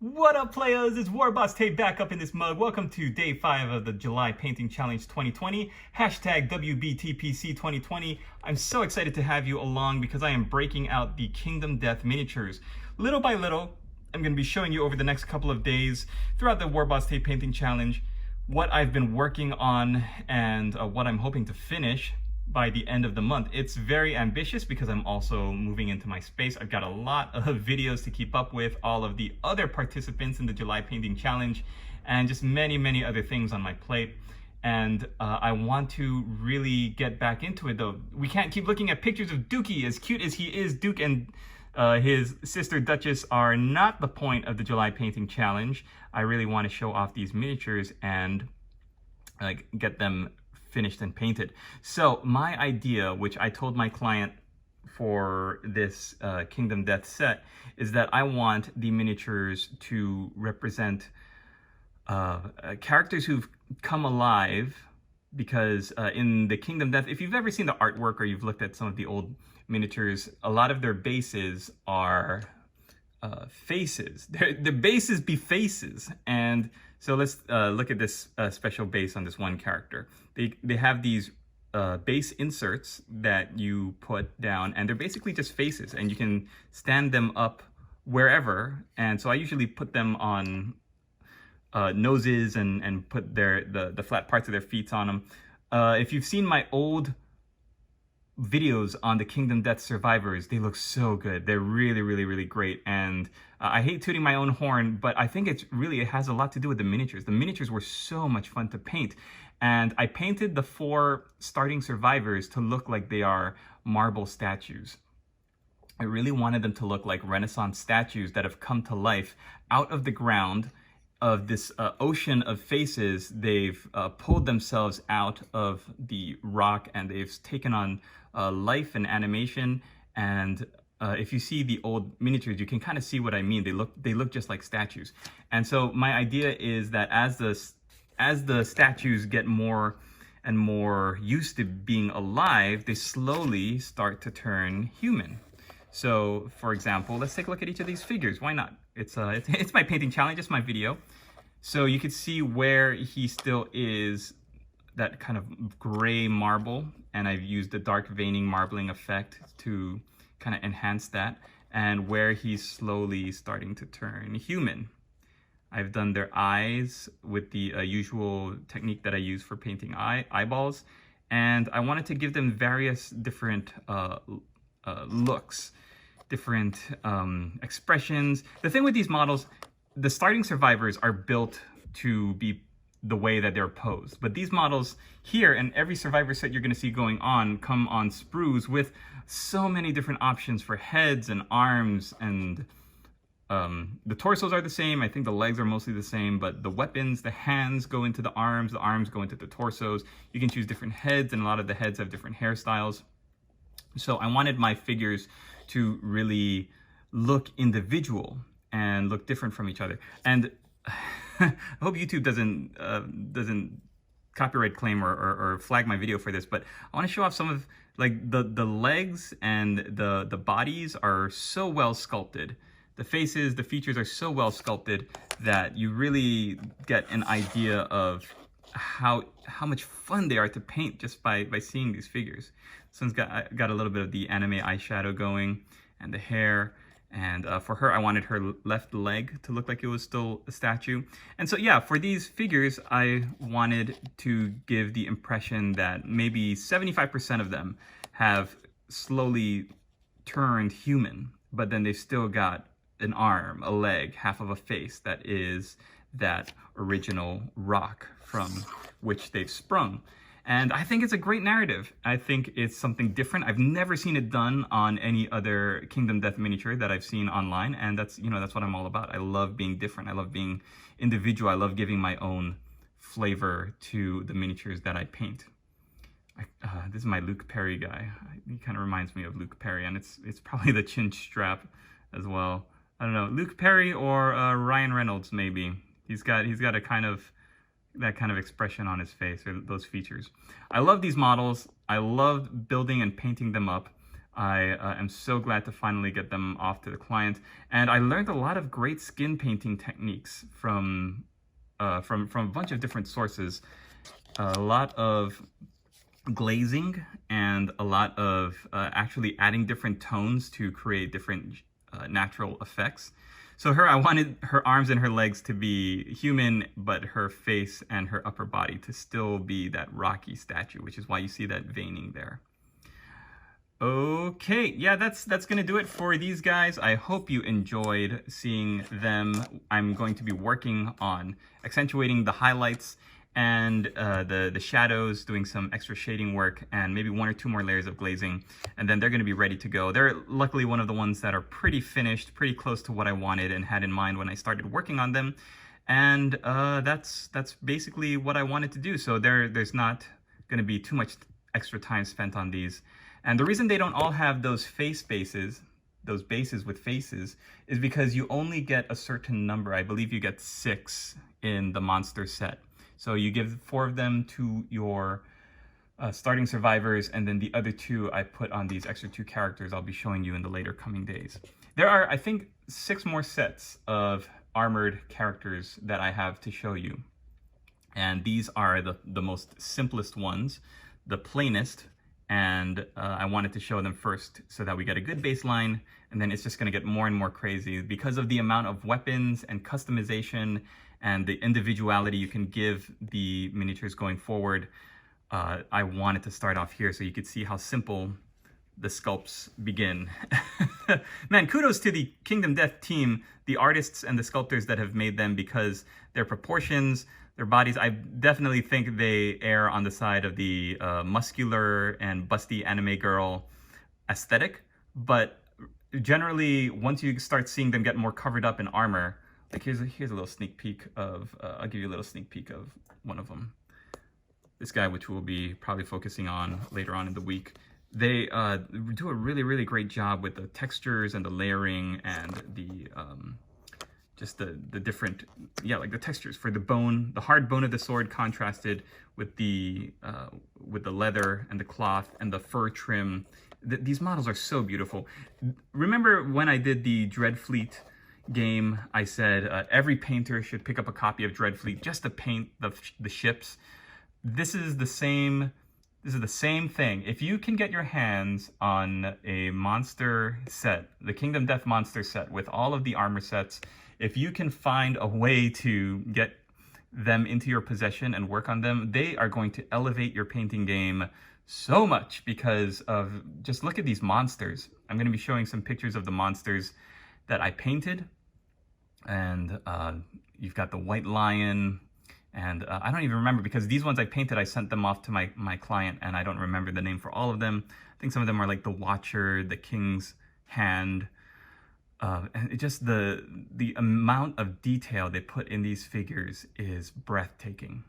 What up, players? It's Warboss Tape back up in this mug. Welcome to day 5 of the July Painting Challenge 2020. Hashtag WBTPC 2020. I'm so excited to have you along because I am breaking out the Kingdom Death miniatures. Little by little, I'm going to be showing you over the next couple of days throughout the Warboss Tape Painting Challenge what I've been working on and what I'm hoping to finish by the end of the month. It's very ambitious because I'm also moving into my space. I've got a lot of videos to keep up with, all of the other participants in the July Painting Challenge, and just many other things on my plate. And I want to really get back into it though. We can't keep looking at pictures of Dookie. As cute as he is, Duke and his sister Duchess are not the point of the July Painting Challenge. I really want to show off these miniatures and get them finished and painted. So my idea, which I told my client for this Kingdom Death set, is that I want the miniatures to represent characters who've come alive, because in the Kingdom Death, if you've ever seen the artwork or you've looked at some of the old miniatures, a lot of their bases are faces. The bases be faces. And so let's look at this special base on this one character. They have these base inserts that you put down, and they're basically just faces, and you can stand them up wherever. And so I usually put them on noses and put the flat parts of their feet on them. If you've seen my old videos on the Kingdom Death survivors, they look so good. They're really great. And I hate tooting my own horn, but I think it has a lot to do with the miniatures. The miniatures were so much fun to paint, and I painted the 4 starting survivors to look like they are marble statues. I really wanted them to look like Renaissance statues that have come to life out of the ground of this ocean of faces. They've pulled themselves out of the rock, and they've taken on life and animation. And if you see the old miniatures, you can kind of see what I mean. They look just like statues. And so my idea is that as the statues get more and more used to being alive, they slowly start to turn human. So, for example, let's take a look at each of these figures. Why not? It's my painting challenge, it's my video. So you can see where he still is that kind of gray marble, and I've used the dark veining marbling effect to kind of enhance that, and where he's slowly starting to turn human. I've done their eyes with the usual technique that I use for painting eyeballs, and I wanted to give them various different looks, different expressions. The thing with these models, the starting survivors are built to be the way that they're posed, but these models here and every survivor set you're going to see going on come on sprues with so many different options for heads and arms, and the torsos are the same. I think the legs are mostly the same, but the weapons, the hands go into the arms go into the torsos. You can choose different heads, and a lot of the heads have different hairstyles. So I wanted my figures to really look individual and look different from each other. And I hope YouTube doesn't copyright claim or flag my video for this, but I want to show off some of the legs, and the bodies are so well sculpted. The faces, the features are so well sculpted that you really get an idea of how much fun they are to paint just by seeing these figures. This one's got a little bit of the anime eyeshadow going, and the hair. And for her, I wanted her left leg to look like it was still a statue. And so, yeah, for these figures, I wanted to give the impression that maybe 75% of them have slowly turned human, but then they've still got an arm, a leg, half of a face that is that original rock from which they've sprung. And I think it's a great narrative. I think it's something different. I've never seen it done on any other Kingdom Death miniature that I've seen online, and that's what I'm all about. I love being different. I love being individual. I love giving my own flavor to the miniatures that I paint. This is my Luke Perry guy. He kind of reminds me of Luke Perry, and it's probably the chin strap as well. I don't know, Luke Perry or Ryan Reynolds maybe. He's got a that kind of expression on his face, or those features. I love these models. I love building and painting them up. I am so glad to finally get them off to the client. And I learned a lot of great skin painting techniques from a bunch of different sources. A lot of glazing and a lot of actually adding different tones to create different natural effects. So I wanted her arms and her legs to be human, but her face and her upper body to still be that rocky statue, which is why you see that veining there. Okay, yeah, that's gonna do it for these guys. I hope you enjoyed seeing them. I'm going to be working on accentuating the highlights and the shadows, doing some extra shading work, and maybe 1 or 2 more layers of glazing, and then they're going to be ready to go. They're luckily one of the ones that are pretty finished, pretty close to what I wanted and had in mind when I started working on them, and that's basically what I wanted to do. So there's not going to be too much extra time spent on these. And the reason they don't all have those face bases, those bases with faces, is because you only get a certain number. I believe you get 6 in the monster set. So you give 4 of them to your starting survivors, and then the other 2 I put on these extra 2 characters I'll be showing you in the later coming days. There are, I think, 6 more sets of armored characters that I have to show you. And these are the most simplest ones, the plainest, and I wanted to show them first so that we get a good baseline, and then it's just going to get more and more crazy because of the amount of weapons and customization and the individuality you can give the miniatures going forward. I wanted to start off here so you could see how simple the sculpts begin. Man, kudos to the Kingdom Death team, the artists and the sculptors that have made them, because their proportions, their bodies, I definitely think they err on the side of the muscular and busty anime girl aesthetic. But generally, once you start seeing them get more covered up in armor, like here's a little sneak peek of, I'll give you a little sneak peek of one of them. This guy, which we'll be probably focusing on later on in the week. They do a really, really great job with the textures and the layering and the just the different, yeah, like the textures for the bone, the hard bone of the sword contrasted with the leather and the cloth and the fur trim. These models are so beautiful. Remember when I did the Dreadfleet game, I said every painter should pick up a copy of Dreadfleet just to paint the ships. This is the same thing. If you can get your hands on a monster set, the Kingdom Death monster set with all of the armor sets, if you can find a way to get them into your possession and work on them, they are going to elevate your painting game so much, because of just look at these monsters. I'm going to be showing some pictures of the monsters that I painted, and you've got the white lion, and I don't even remember, because these ones I painted, I sent them off to my client, and I don't remember the name for all of them. I think some of them are like the Watcher, the King's Hand, and it just the amount of detail they put in these figures is breathtaking.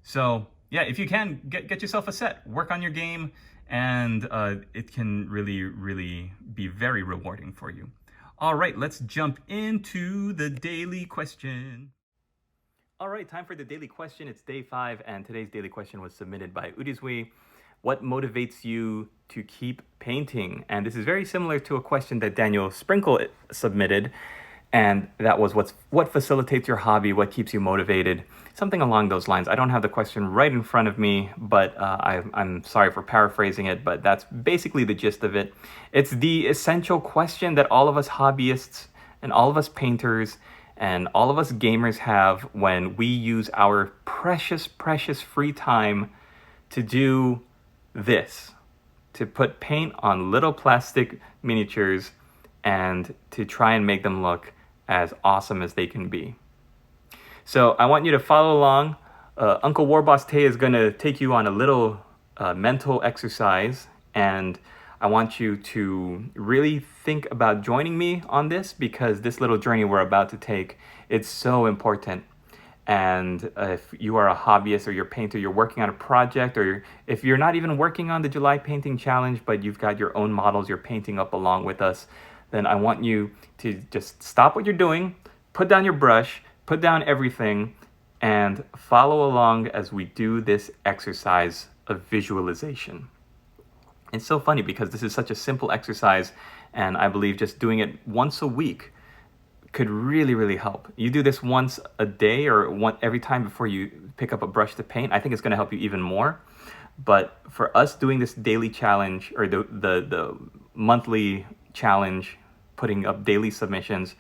So yeah, if you can get yourself a set, work on your game, and it can really, really be very rewarding for you. All right, let's jump into the daily question. All right, time for the daily question. It's day 5, and today's daily question was submitted by Udizwe. What motivates you to keep painting? And this is very similar to a question that Daniel Sprinkle submitted, and that was what facilitates your hobby, what keeps you motivated, something along those lines. I don't have the question right in front of me, but I'm sorry for paraphrasing it, but that's basically the gist of it. It's the essential question that all of us hobbyists and all of us painters and all of us gamers have when we use our precious, precious free time to do this, to put paint on little plastic miniatures and to try and make them look as awesome as they can be. So I want you to follow along. Uncle Warboss Tay is going to take you on a little mental exercise, and I want you to really think about joining me on this, because this little journey we're about to take, it's so important. And if you are a hobbyist or you're a painter, you're working on a project, or if you're not even working on the July Painting Challenge, but you've got your own models you're painting up along with us, then I want you to just stop what you're doing, put down your brush, put down everything, and follow along as we do this exercise of visualization. It's so funny because this is such a simple exercise, and I believe just doing it once a week could really, really help. You do this once a day or every time before you pick up a brush to paint, I think it's going to help you even more. But for us doing this daily challenge, or the monthly challenge, putting up daily submissions,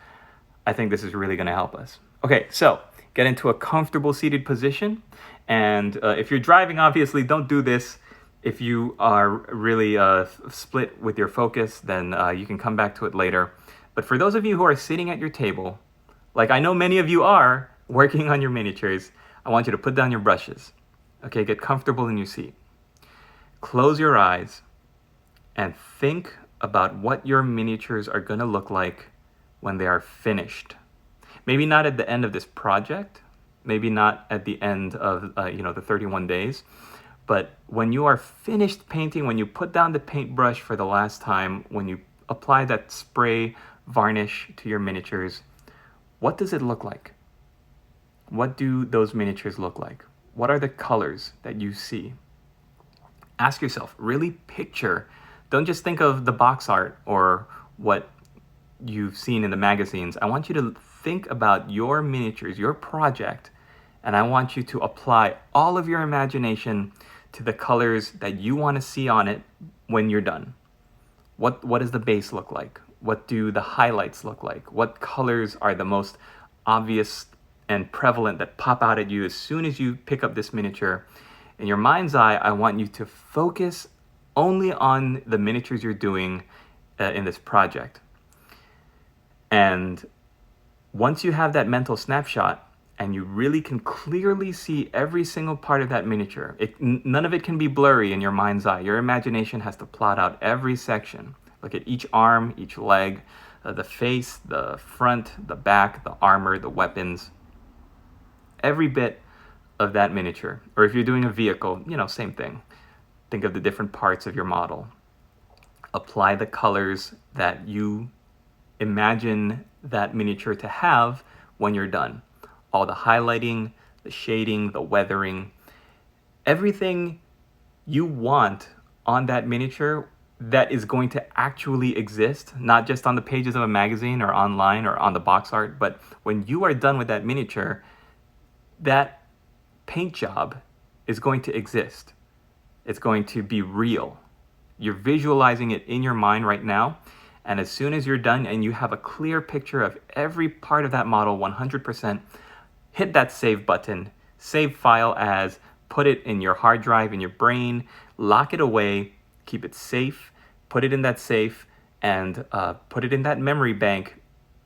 I think this is really going to help us. Okay, so get into a comfortable seated position. And if you're driving, obviously, don't do this. If you are really split with your focus, then you can come back to it later. But for those of you who are sitting at your table, like I know many of you are working on your miniatures, I want you to put down your brushes. Okay, get comfortable in your seat. Close your eyes and think about what your miniatures are going to look like when they are finished. Maybe not at the end of this project, maybe not at the end of the 31 days, but when you are finished painting, when you put down the paintbrush for the last time, when you apply that spray varnish to your miniatures, what does it look like? What do those miniatures look like? What are the colors that you see? Ask yourself, really picture, don't just think of the box art or what you've seen in the magazines. I want you to think about your miniatures, your project, and I want you to apply all of your imagination to the colors that you want to see on it when you're done. What does the base look like? What do the highlights look like? What colors are the most obvious and prevalent that pop out at you as soon as you pick up this miniature? In your mind's eye, I want you to focus only on the miniatures you're doing in this project. And once you have that mental snapshot and you really can clearly see every single part of that miniature, none of it can be blurry in your mind's eye. Your imagination has to plot out every section. Look at each arm, each leg, the face, the front, the back, the armor, the weapons. Every bit of that miniature. Or if you're doing a vehicle, same thing. Think of the different parts of your model. Apply the colors that you imagine that miniature to have when you're done. All the highlighting, the shading, the weathering, everything you want on that miniature that is going to actually exist, not just on the pages of a magazine or online or on the box art, but when you are done with that miniature, that paint job is going to exist. It's going to be real. You're visualizing it in your mind right now. And as soon as you're done and you have a clear picture of every part of that model 100%, hit that save button, save file as, put it in your hard drive, in your brain, lock it away, keep it safe, put it in that safe, and put it in that memory bank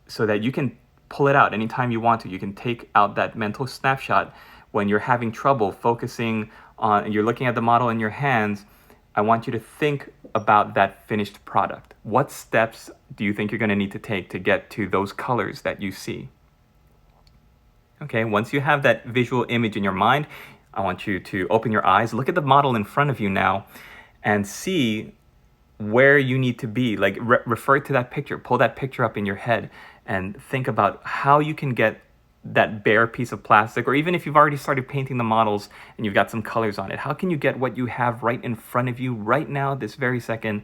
so that you can pull it out anytime you want to. You can take out that mental snapshot when you're having trouble focusing on, and you're looking at the model in your hands. I want you to think about that finished product. What steps do you think you're going to need to take to get to those colors that you see? Okay, once you have that visual image in your mind, I want you to open your eyes, look at the model in front of you now, and see where you need to be. Like refer to that picture, pull that picture up in your head, and think about how you can get that bare piece of plastic, or even if you've already started painting the models and you've got some colors on it, how can you get what you have right in front of you right now, this very second,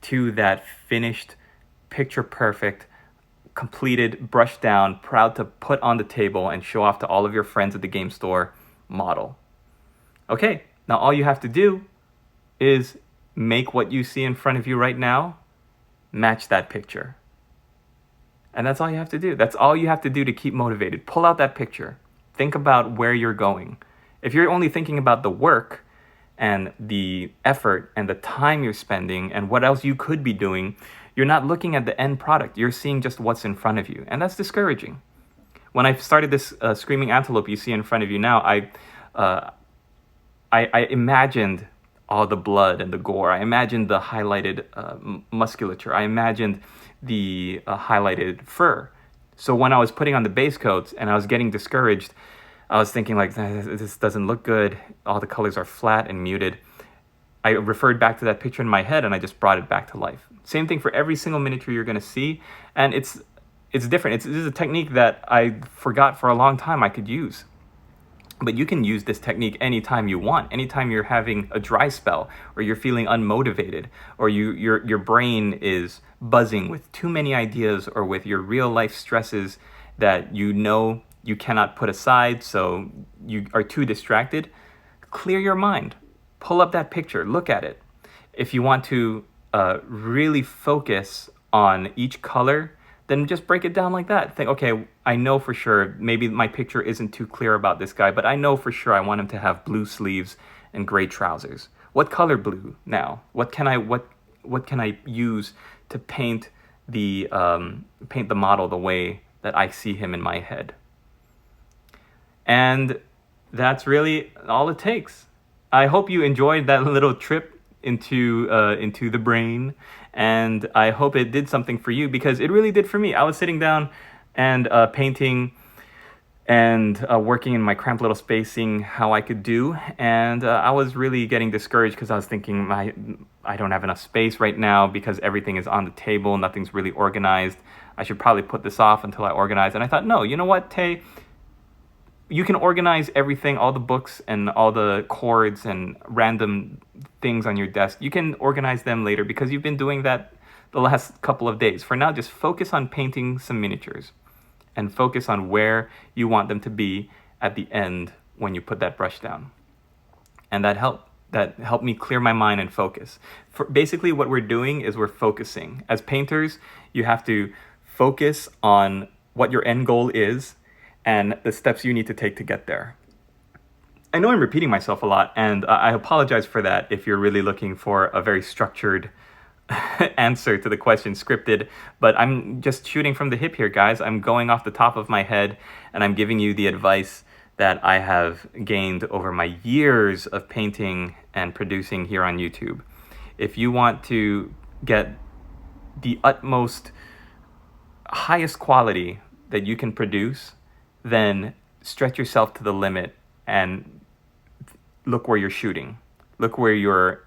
to that finished, picture perfect, completed, brushed down, proud to put on the table and show off to all of your friends at the game store model? Okay, now all you have to do is make what you see in front of you right now match that picture. And that's all you have to do. That's all you have to do to keep motivated. Pull out that picture. Think about where you're going. If you're only thinking about the work and the effort and the time you're spending and what else you could be doing, you're not looking at the end product. You're seeing just what's in front of you. And that's discouraging. When I started this screaming antelope you see in front of you now, I imagined all the blood and the gore. I imagined the highlighted musculature. I imagined the highlighted fur. So when I was putting on the base coats and I was getting discouraged, I was thinking like, this doesn't look good. All the colors are flat and muted. I referred back to that picture in my head and I just brought it back to life. Same thing for every single miniature you're going to see. And it's different. This is a technique that I forgot for a long time I could use. But you can use this technique anytime you want, anytime you're having a dry spell, or you're feeling unmotivated, or your brain is buzzing with too many ideas, or with your real life stresses that you know you cannot put aside, so you are too distracted. Clear your mind. Pull up that picture. Look at it. If you want to really focus on each color, then just break it down like that. Think, okay, I know for sure, maybe my picture isn't too clear about this guy, but I know for sure I want him to have blue sleeves and gray trousers. What color blue now? What can I use to paint the model the way that I see him in my head? And that's really all it takes. I hope you enjoyed that little trip into the brain, and I hope it did something for you, because it really did for me. I was sitting down and painting and working in my cramped little space, seeing how I could do, and I was really getting discouraged because I was thinking I don't have enough space right now because everything is on the table, nothing's really organized. I should probably put this off until I organize. And I thought, no, you know what, Tay? You can organize everything, all the books and all the cords and random things on your desk. You can organize them later because you've been doing that the last couple of days. For now, just focus on painting some miniatures and focus on where you want them to be at the end when you put that brush down. And that helped me clear my mind and focus. Basically, what we're doing is we're focusing. As painters, you have to focus on what your end goal is and the steps you need to take to get there. I know I'm repeating myself a lot, and I apologize for that if you're really looking for a very structured answer to the question, scripted, but I'm just shooting from the hip here, guys. I'm going off the top of my head, and I'm giving you the advice that I have gained over my years of painting and producing here on YouTube. If you want to get the utmost, highest quality that you can produce, then stretch yourself to the limit and look where you're shooting. Look where your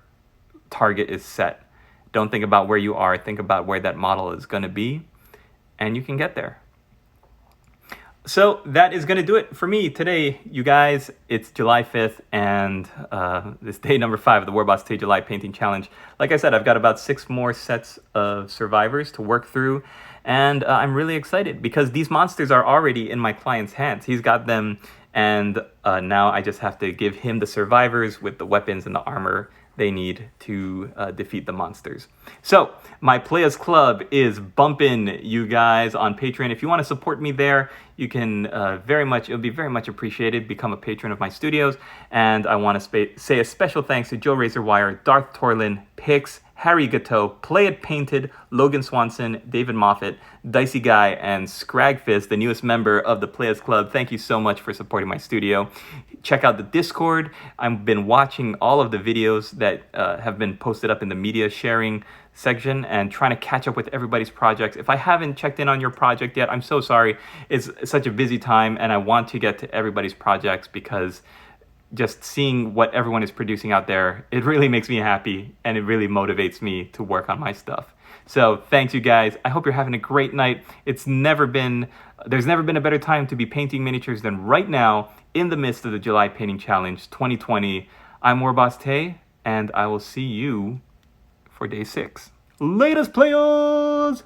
target is set. Don't think about where you are. Think about where that model is going to be, and you can get there. So that is going to do it for me today, you guys. It's July 5th, and this day number 5 of the Warboss Tay July Painting Challenge. Like I said, I've got about 6 more sets of survivors to work through, and I'm really excited because these monsters are already in my client's hands. He's got them, and now I just have to give him the survivors with the weapons and the armor they need to defeat the monsters. So my Players Club is bumping, you guys, on Patreon. If you want to support me there, you can it'll be very much appreciated. Become a patron of my studios. And I want to say a special thanks to Joe Razorwire, Darth Torlin, Pix, Harry Gateau, Play It Painted, Logan Swanson, David Moffat, Dicey Guy, and Scragfist, the newest member of the Players Club. Thank you so much for supporting my studio. Check out the Discord. I've been watching all of the videos that have been posted up in the media sharing section and trying to catch up with everybody's projects. If I haven't checked in on your project yet, I'm so sorry. It's such a busy time, and I want to get to everybody's projects because just seeing what everyone is producing out there, it really makes me happy, and it really motivates me to work on my stuff. So thanks, you guys. I hope you're having a great night. There's never been a better time to be painting miniatures than right now in the midst of the July Painting Challenge 2020. I'm Warboss Tay, and I will see you for day 6. Latest, players!